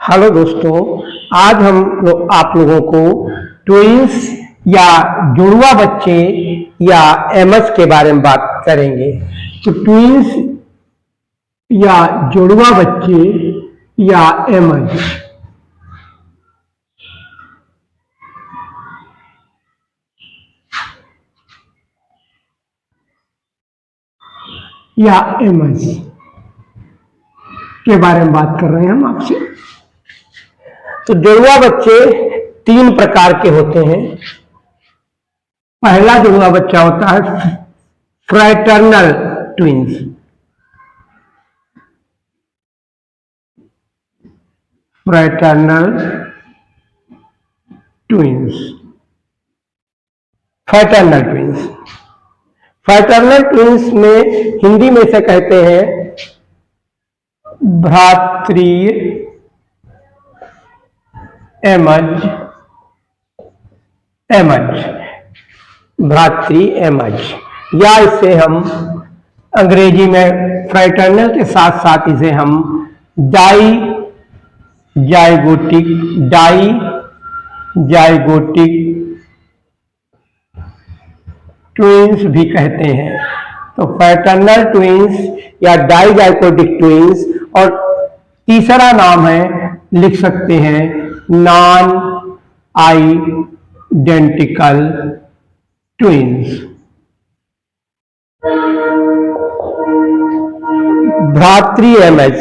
Hello दोस्तों, आज आप लोगों को ट्विंस या जुड़वा बच्चे या एमएच के बारे में बात करेंगे। तो ट्विंस या जुड़वा बच्चे या एमएच, या एमएच के बारे में बात कर रहे हैं हम आपसे। तो जुड़वा बच्चे तीन प्रकार के होते हैं। पहला जुड़वा बच्चा होता है fraternal twins. Fraternal twins, fraternal twins. Fraternal twins में हिंदी में से कहते हैं भ्रातृय एमएच, भ्रातृ एमएच, या इसे हम अंग्रेजी में फ्रैटर्नल के साथ साथ इसे हम डाई जाइगोटिक ट्विंस भी कहते हैं। तो फ्रैटर्नल ट्विंस या डाई जाइगोटिक ट्विंस, और तीसरा नाम है, लिख सकते हैं, नॉन आइडेंटिकल ट्विंस। भ्रातृ एमएच,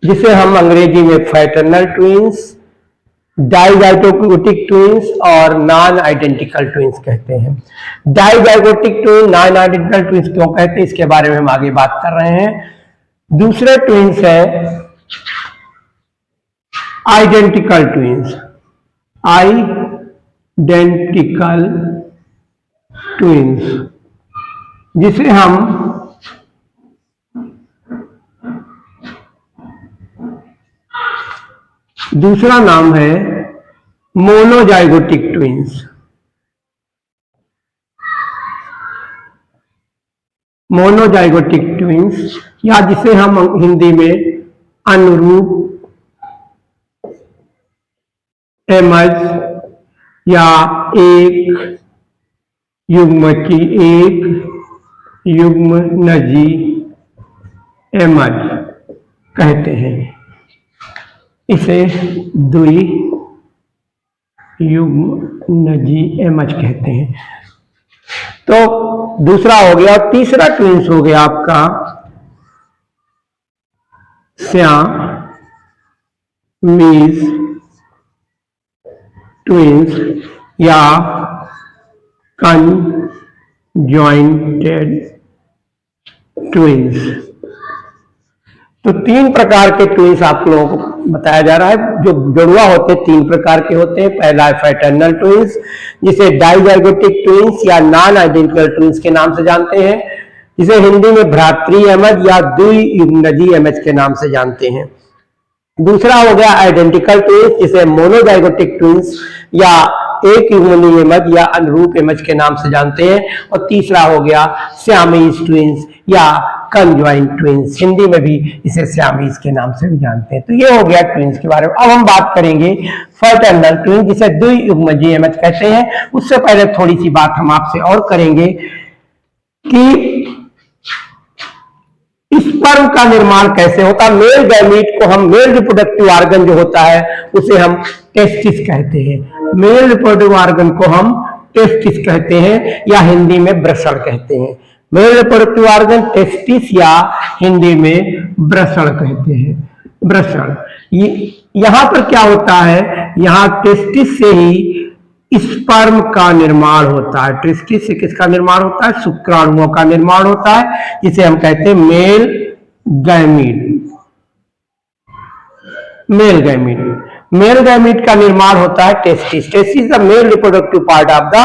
जिसे हम अंग्रेजी में फ्रैटर्नल ट्विंस, डाइजाइगोटिक ट्विंस और नॉन आइडेंटिकल ट्विंस कहते हैं। Dizygotic twins, non identical twins क्यों कहते हैं, इसके बारे में हम आगे बात कर रहे हैं। दूसरे ट्विंस है आइडेंटिकल ट्विंस, आइडेंटिकल ट्विंस, जिसे हम दूसरा नाम है मोनोजाइगोटिक ट्विंस। मोनोजाइगोटिक ट्विंस, या जिसे हम हिंदी में अनुरूप एमएच या एक युग्मनजी एमएच कहते हैं। इसे द्वियुग्मनजी एमएच कहते हैं। तो दूसरा हो गया। तीसरा ट्विंस हो गया आपका सियामीज ट्विंस या कंजॉइंटेड ट्विंस। तो तीन प्रकार के ट्विंस आप लोगों को बताया जा रहा है। जो जुड़वा होते हैं तीन प्रकार के होते हैं। पहला है फ्रैटर्नल ट्विंस, जिसे डाइजाइगोटिक ट्विंस या नॉन आइडेंटिकल ट्विंस के नाम से जानते हैं, जिसे हिंदी में भ्रातृ एमएच या द्वियुग्मनजी एमएच के नाम से जानते हैं। दूसरा हो गया आइडेंटिकल ट्विंस, जिसे मोनोजाइगोटिक ट्विंस या एक युग्मनीय एमएच या अनुरूप एमएच के नाम से जानते हैं। और तीसरा हो गया सियामीज ट्विंस या कंजॉइंट ट्विंस, हिंदी में भी इसे सियामीज के नाम से भी जानते हैं। तो ये हो गया ट्विंस के बारे में। अब हम बात करेंगे फ्रैटर्नल ट्विंस, जिसे द्वियुग्मनजी एमएच कहते हैं। उससे पहले थोड़ी सी बात हम आपसे और करेंगे कि स्पर्म का निर्माण कैसे होता है। मेल गैमीट को हम, मेल रिप्रोडक्टिव ऑर्गन जो होता है उसे हम टेस्टिस कहते हैं। मेल रिप्रोडक्टिव ऑर्गन को हम टेस्टिस कहते हैं या हिंदी में वृषण कहते हैं। मेल रिप्रोडक्टिव ऑर्गन टेस्टिस या हिंदी में वृषण कहते हैं। वृषण, यहां पर क्या होता है, यहां टेस्टिस से ही स्पर्म का निर्माण होता है। टेस्टिस से किसका निर्माण होता है? शुक्राणुओं का निर्माण होता है, जिसे हम कहते हैं male gamete. Male gamete, male gamete का निर्माण होता है testis. Testis the male reproductive part of the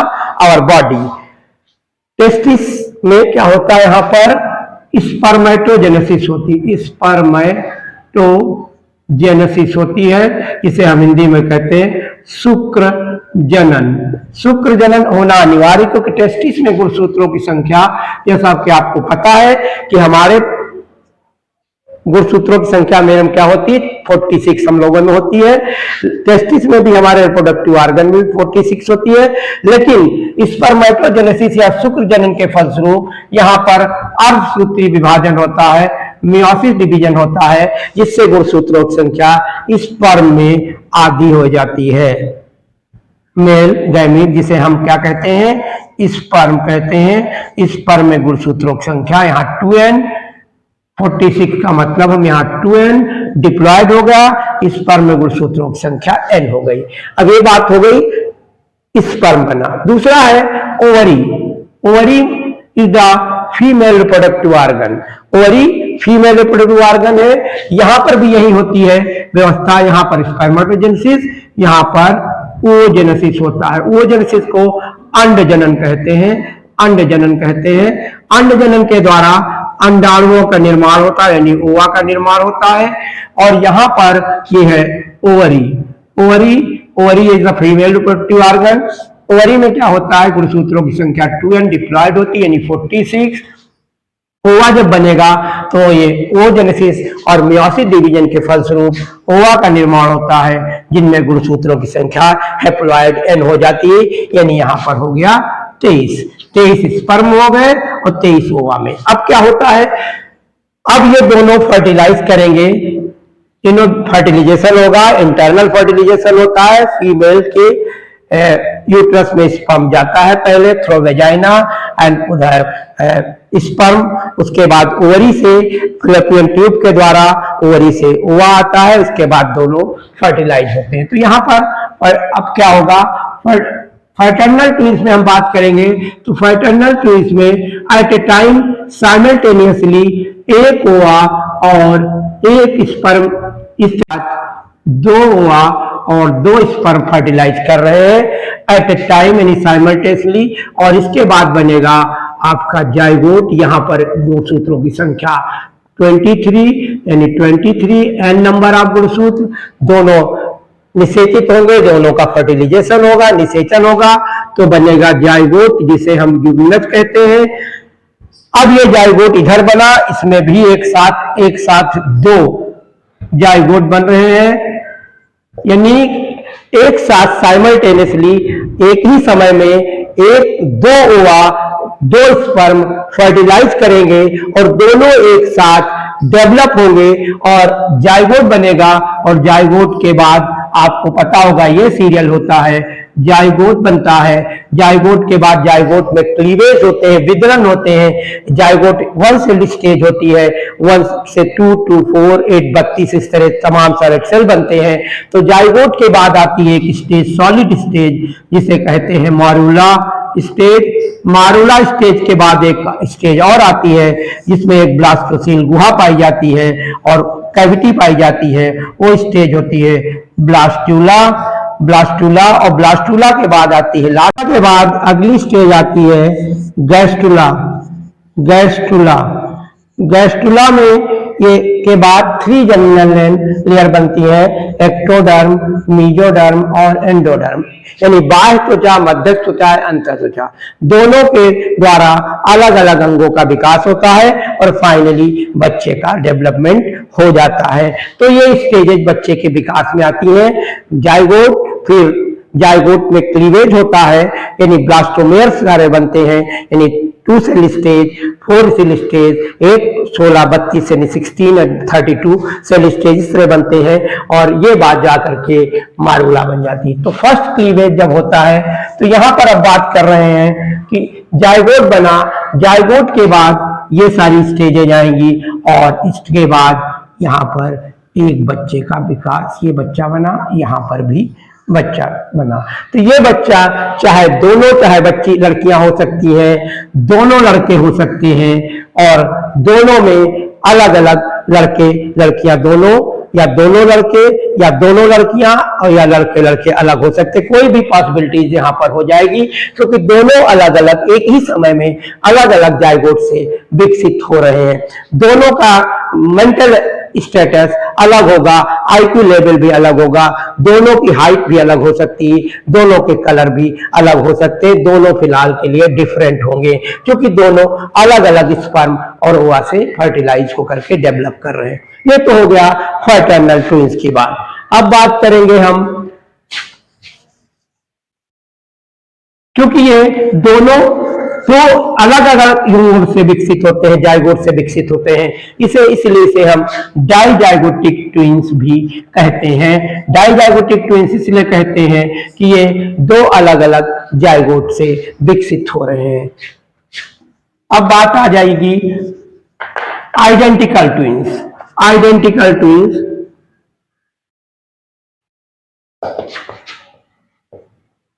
our body. Testis में क्या होता है, यहां पर स्पर्मेटोजेनेसिस होती है। स्पर्मेटोजेनेसिस होती है, जिसे हम हिंदी में कहते हैं शुक्र जनन। शुक्र जनन होना अनिवार्य, क्योंकि टेस्टिस में गुणसूत्रों की संख्या, जैसा कि आपको पता है कि हमारे गुणसूत्रों की संख्या में क्या होती है, 46 हम लोगों में होती है। टेस्टिस में भी हमारे रिप्रोडक्टिव ऑर्गन में भी 46 होती है, लेकिन स्पर्मेटोजेनेसिस या शुक्र जनन के फलस्वरूप यहाँ पर अर्धसूत्री विभाजन होता है, मियोसिस डिवीजन होता है, जिससे गुणसूत्रों की संख्या स्पर्म में आधी हो जाती है। मेल गैमीट जिसे हम क्या कहते हैं, स्पर्म कहते हैं। स्पर्म में गुणसूत्रों की संख्या यहाँ 2n, 46 का मतलब हम यहाँ 2n डिप्लॉयड हो गया, स्पर्म में गुणसूत्रों की संख्या n हो गई। अब ये बात हो गई स्पर्म बना। दूसरा है ovary. Ovary is the female reproductive organ. Ovary female reproductive organ है, यहां पर भी यही होती है व्यवस्था। यहां पर स्पर्मेटोजेनेसिस, यहां पर oogenesis होता है। oogenesis को अंड जनन कहते हैं, अंड जनन कहते हैं। अंड जनन के द्वारा अंडाणुओं का निर्माण होता है, यानी ओवा का निर्माण होता है। और यहाँ पर ये है ovary. Ovary ovary is the female reproductive organ. Ovary में क्या होता है, गुणसूत्रों की संख्या 2n डिप्लॉयड होती है, यानी 46। ओवा जब बनेगा तो ये oogenesis और मियोसिस डिवीजन के फलस्वरूप ओवा का निर्माण होता है, जिनमें गुणसूत्रों की संख्या हैप्लॉयड n हो जाती है, यानी यहाँ पर हो गया 23 स्पर्म हो गए और 23 ओवा में। अब क्या होता है, अब ये दोनों फर्टिलाइज करेंगे, इन्हों फर्टिलाइजेशन होगा, इंटरनल फर्टिलाइजेशन होता है। फीमेल के यूट्रस में स्पर्म जाता है पहले थ्रू वेजाइना एंड उधर स्पर्म, उसके बाद ओवरी से फैलोपियन ट्यूब के द्वारा ओवरी से ओवा आता है, उसके बाद दोनों फर्टिलाइज होते हैं। तो यहाँ पर अब क्या होगा, फर्टर्नल ट्विंस में हम बात करेंगे तो फर्टर्नल ट्विंस में एट ए टाइम साइमल्टेनियसली एक ओवा और एक स्पर्म, इस दो ओवा और दो स्पर्म फर्टिलाइज कर रहे हैं एट ए टाइम यानी साइमल्टेनियसली, और इसके बाद बनेगा आपका जाइगोट। यहाँ पर गुणसूत्रों की संख्या 23 यानी 23 n नंबर ऑफ गुणसूत्र, दोनों निषेचित होंगे, दोनों का फर्टिलाइजेशन होगा, निषेचन होगा, तो बनेगा जाइगोट, जिसे हम यूग्नज कहते हैं। अब ये जाइगोट इधर बना, इसमें भी एक साथ दो जाइगोट बन रहे हैं, यानी एक साथ साइमल्टेनियसली एक ही समय में दो ओवा दो स्पर्म फर्टिलाइज करेंगे और दोनों एक साथ डेवलप होंगे और जाइगोट बनेगा। और जाइगोट के बाद आपको पता होगा ये सीरियल होता है, जाइगोट बनता है, जाइगोट के बाद जाइगोट में क्लीवेज होते हैं, विदलन होते हैं। जाइगोट 1 सेल स्टेज होती है, 1 से 2 to 4 8 32 इस तरह तमाम सारे सेल बनते हैं। तो जाइगोट के बाद आती है एक स्टेज, सॉलिड स्टेज, जिसे कहते हैं मारूला स्टेज। मारूला स्टेज के बाद एक स्टेज और आती है जिसमें एक ब्लास्टोसील गुहा पाई जाती है और कैविटी पाई जाती है, वो स्टेज होती है ब्लास्टूला। और ब्लास्टूला के बाद आती है, लाटा के बाद अगली स्टेज आती है गैस्टुला। गैस्टुला में ये के बाद 3 जर्मिनल लेयर बनती है, एक्टोडर्म, मीजोडर्म और एंडोडर्म, यानी बाह्य त्वचा, मध्य त्वचा, अंतर त्वचा, दोनों के द्वारा अलग अलग अंगों का विकास होता है और फाइनली बच्चे का डेवलपमेंट हो जाता है। तो ये स्टेजेस बच्चे के विकास में आती है। जाइगोट, फिर जाइगोट में क्लीवेज होता है, यानी ब्लास्टोमेयर्स सारे बनते हैं, यानी 2 सेल स्टेज, 4 सेल स्टेज, 16, 32 से 16 और 32 सेल स्टेज इस तरह बनते हैं और ये बात जाकर के मारूला बन जाती है। तो फर्स्ट क्लीवेज जब होता है तो यहाँ पर अब बात कर रहे हैं कि जाइगोट बना, जाइगोट के बाद ये सारी स्टेजेज आएंगी और इसके बाद यहाँ पर एक बच्चे का विकास, ये बच्चा बना, यहाँ पर भी बच्चा बना। तो ये बच्चा चाहे बच्ची लड़कियां हो सकती हैं, दोनों लड़के हो सकते हैं और दोनों में अलग अलग लड़के लड़कियां दोनों, या दोनों लड़के या दोनों लड़कियां और या लड़के लड़के अलग हो सकते, कोई भी पॉसिबिलिटीज यहाँ पर हो जाएगी, क्योंकि दोनों अलग अलग एक ही समय में अलग अलग जाइगोट से विकसित हो रहे हैं। दोनों का मेंटल स्टेटस अलग होगा, आईक्यू लेवल भी अलग होगा, दोनों की हाइट भी अलग हो सकती है, दोनों के कलर भी अलग हो सकते हैं, दोनों फिलहाल के लिए डिफरेंट होंगे क्योंकि दोनों अलग अलग स्पर्म और ओवा से फर्टिलाइज होकर के डेवलप कर रहे हैं। ये तो हो गया फ्रेटर्नल ट्विंस की बात। अब बात करेंगे हम, क्योंकि ये दोनों तो अलग अलग युग्म से विकसित होते हैं, जाइगोट से विकसित होते हैं, इसलिए इसे हम डाइजाइगोटिक ट्विंस भी कहते हैं। डाइजाइगोटिक ट्विंस इसलिए कहते हैं कि ये दो अलग अलग जाइगोट से विकसित हो रहे हैं। अब बात आ जाएगी identical twins. Identical twins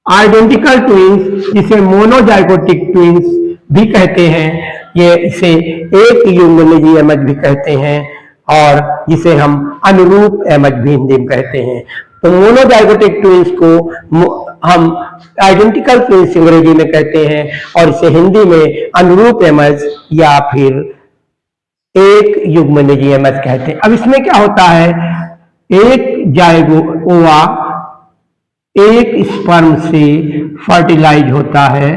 identical twins जिसे मोनोजाइगोटिक ट्विंस भी कहते हैं, ये इसे एक युग्म एमएच भी कहते हैं और जिसे हम अनुरूप एमएच भी हिंदी में कहते हैं। तो मोनोजाइगोटिक ट्विंस को हम आइडेंटिकल ट्विंस अंग्रेजी में कहते हैं और इसे हिंदी में अनुरूप एमएच या फिर एक युग्म एमएच कहते हैं। अब इसमें क्या होता है, एक जाइगोट ओवा एक स्पर्म से फर्टिलाइज होता है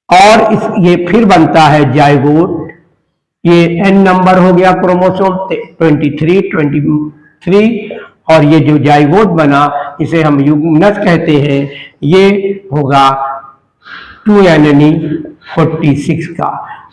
और ये फिर बनता है जाइगोट। ये एन नंबर हो गया क्रोमोसोम 23 और ये जो जाइगोट बना इसे हम युग्मनज कहते हैं, ये होगा 2NNE46 का।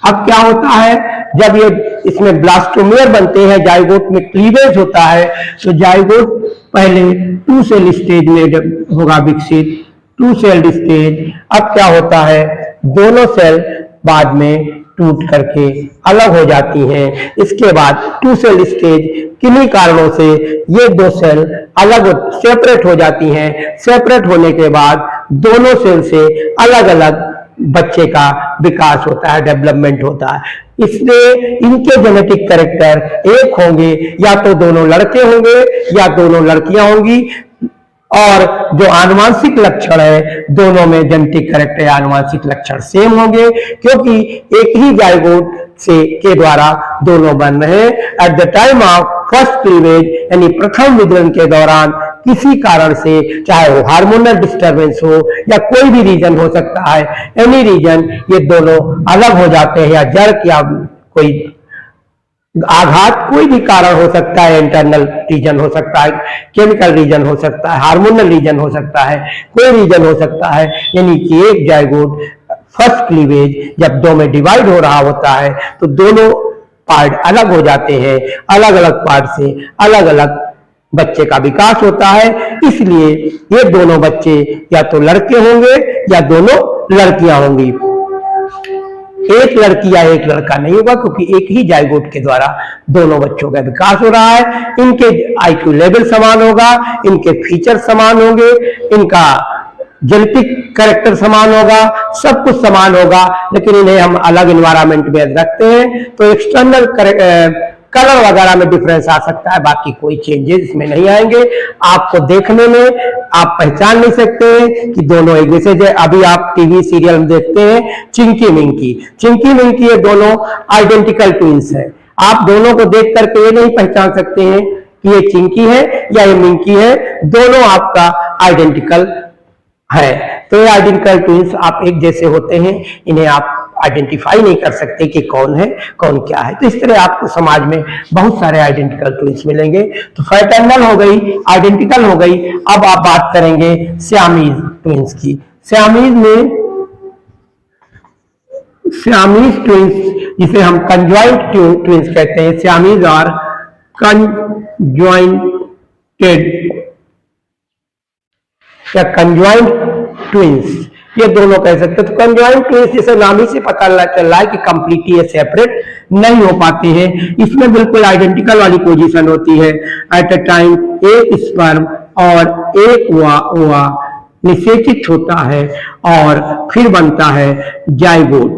अब क्या होता है, जब ये इसमें ब्लास्टोमियर बनते हैं, जाइगोट में क्लीवेज होता है, तो जाइगोट पहले 2 सेल स्टेज में होगा विकसित, 2 सेल्ड स्टेज। अब क्या होता है, दोनों सेल बाद में टूट करके अलग हो जाती हैं। इसके बाद 2 सेल स्टेज किन्हीं कारणों से ये 2 सेल अलग सेपरेट हो जाती हैं। सेपरेट होने के बाद दोनों सेल से अलग अलग बच्चे का विकास होता है, डेवलपमेंट होता है। इसलिए इनके जेनेटिक कैरेक्टर एक होंगे, या तो दोनों लड़के होंगे या दोनों लड़कियां होंगी, और जो आनुवांशिक लक्षण है दोनों में जेनेटिक कैरेक्टर या आनुवांशिक लक्षण सेम होंगे क्योंकि एक ही जाइगोट से के द्वारा दोनों बन रहे हैं। At the time of first cleavage यानी प्रथम विदलन के दौरान किसी कारण से, चाहे वो हार्मोनल डिस्टरबेंस हो या कोई भी रीजन हो सकता है, एनी रीजन, ये दोनों अलग हो जाते हैं या जड़ या कोई आघात, कोई भी कारण हो सकता है, इंटरनल रीजन हो सकता है, केमिकल रीजन हो सकता है, हार्मोनल रीजन हो सकता है, कोई रीजन हो सकता है, यानी कि एक जाइगोट फर्स्ट क्लीवेज जब 2 में डिवाइड हो रहा होता है तो दोनों पार्ट अलग हो जाते हैं, अलग अलग पार्ट से अलग अलग बच्चे का विकास होता है। इसलिए ये दोनों बच्चे या तो लड़के होंगे या दोनों लड़कियां होंगी। एक लड़की या एक लड़का नहीं होगा क्योंकि एक ही जाइगोट के द्वारा दोनों बच्चों का विकास हो रहा है। इनके आईक्यू लेवल समान होगा, इनके फीचर समान होंगे, इनका जेनेटिक कैरेक्टर समान होगा, सब कुछ समान होगा, लेकिन इन्हें हम अलग एनवायरनमेंट में रखते हैं तो एक्सटर्नल कलर वगैरह में डिफरेंस आ सकता है, बाकी कोई चेंजेस इसमें नहीं आएंगे। आपको देखने में आप पहचान नहीं सकते हैं कि दोनों एक जैसे। अभी आप टीवी सीरियल में देखते हैं चिंकी मिंकी, ये दोनों आइडेंटिकल ट्विंस हैं। आप दोनों को देख करके ये नहीं पहचान सकते हैं कि ये चिंकी है या ये मिंकी है, दोनों आपका आइडेंटिकल है। तो ये आइडेंटिकल ट्विंस आप एक जैसे होते हैं, इन्हें आप आइडेंटिफाई नहीं कर सकते कि कौन है कौन क्या है। तो इस तरह आपको समाज में बहुत सारे आइडेंटिकल ट्विंस मिलेंगे। तो फ्रेटर्नल हो गई, आइडेंटिकल हो गई। अब आप बात करेंगे सियामीज ट्विंस की। सियामीज ट्विंस जिसे हम कंजॉइंट ट्विंस कहते हैं, सियामीज और कंजॉइंटेड या कंजॉइंट ट्विंस, ये दोनों कह सकते हैं। तो कंजॉइंट ट्विंस जैसे नाम ही से पता चल रहा है कि कंप्लीटली ये सेपरेट नहीं हो पाते हैं। इसमें बिल्कुल आइडेंटिकल वाली पोजीशन होती है। एट अ टाइम एक स्पर्म और एक ओवा निषेचित होता है और फिर बनता है जाइगोट,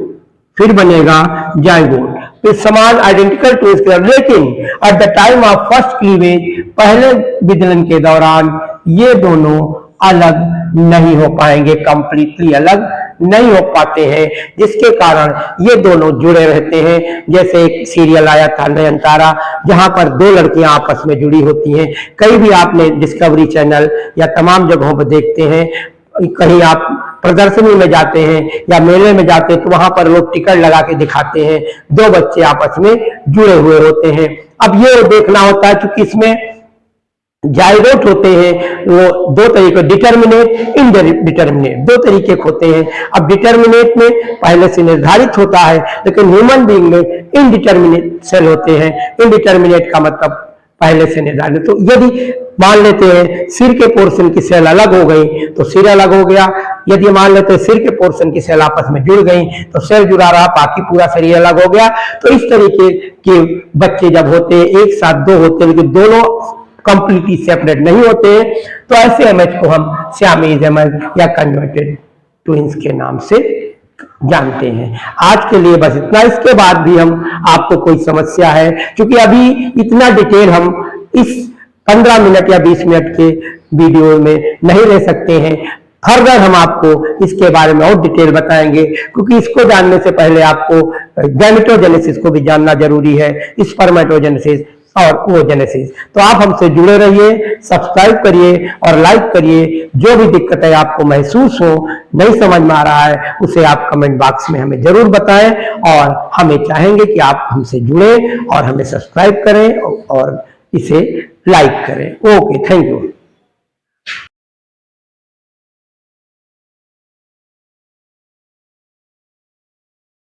फिर बनेगा जाइगोट। तो समान आइडेंटिकल ट्विंस, लेकिन at the time of first cleavage पहले विदलन के दौरान ये दोनों अलग नहीं हो पाएंगे, कंप्लीटली अलग नहीं हो पाते हैं, जिसके कारण ये दोनों जुड़े रहते हैं। जैसे एक सीरियल आया था नयनतारा, जहां पर दो लड़कियां आपस में जुड़ी होती हैं। कई भी आपने डिस्कवरी चैनल या तमाम जगहों पर देखते हैं, कहीं आप प्रदर्शनी में जाते हैं या मेले में जाते हैं तो वहां पर लोग टिकट लगा के दिखाते हैं, दो बच्चे आपस में जुड़े हुए होते हैं। अब ये देखना होता है, क्योंकि इसमें जाइगोट होते हैं वो दो तरीके, डिटर्मिनेट, इनडिटर्मिनेट, दो तरीके होते हैं। अब डिटर्मिनेट में पहले से निर्धारित होता है, लेकिन ह्यूमन बीइंग में इनडिटर्मिनेट सेल होते हैं। इनडिटर्मिनेट का मतलब पहले से निर्धारित। तो यदि मान लेते हैं सिर के पोर्शन की सेल अलग हो गई तो सिर अलग हो गया, यदि मान लेते हैं सिर के पोर्शन की सेल आपस में जुड़ गई तो सेल जुड़ा रहा, बाकी पूरा शरीर अलग हो गया। तो इस तरीके के बच्चे जब होते हैं, एक साथ दो होते हैं लेकिन दोनों कंप्लीटली सेपरेट नहीं होते हैं, तो ऐसे इमेज को हम सियामीज इमेज या कन्वर्टेड ट्विंस के नाम से जानते हैं। आज के लिए बस इतना। इसके बाद भी हम आपको कोई समस्या है, क्योंकि अभी इतना डिटेल हम इस 15 मिनट या 20 मिनट के वीडियो में नहीं ले सकते हैं। फर्दर हम आपको इसके बारे में और डिटेल बताएंगे, क्योंकि इसको जानने से पहले आपको गैमेटोजेनेसिस को भी जानना जरूरी है, स्पर्मेटोजेनेसिस और ओजेनेसिस। तो आप हमसे जुड़े रहिए, सब्सक्राइब करिए और लाइक करिए। जो भी दिक्कतें आपको महसूस हो, नहीं समझ में आ रहा है, उसे आप कमेंट बॉक्स में हमें जरूर बताएं, और हमें चाहेंगे कि आप हमसे जुड़े और हमें सब्सक्राइब करें और इसे लाइक करें। Okay, thank you.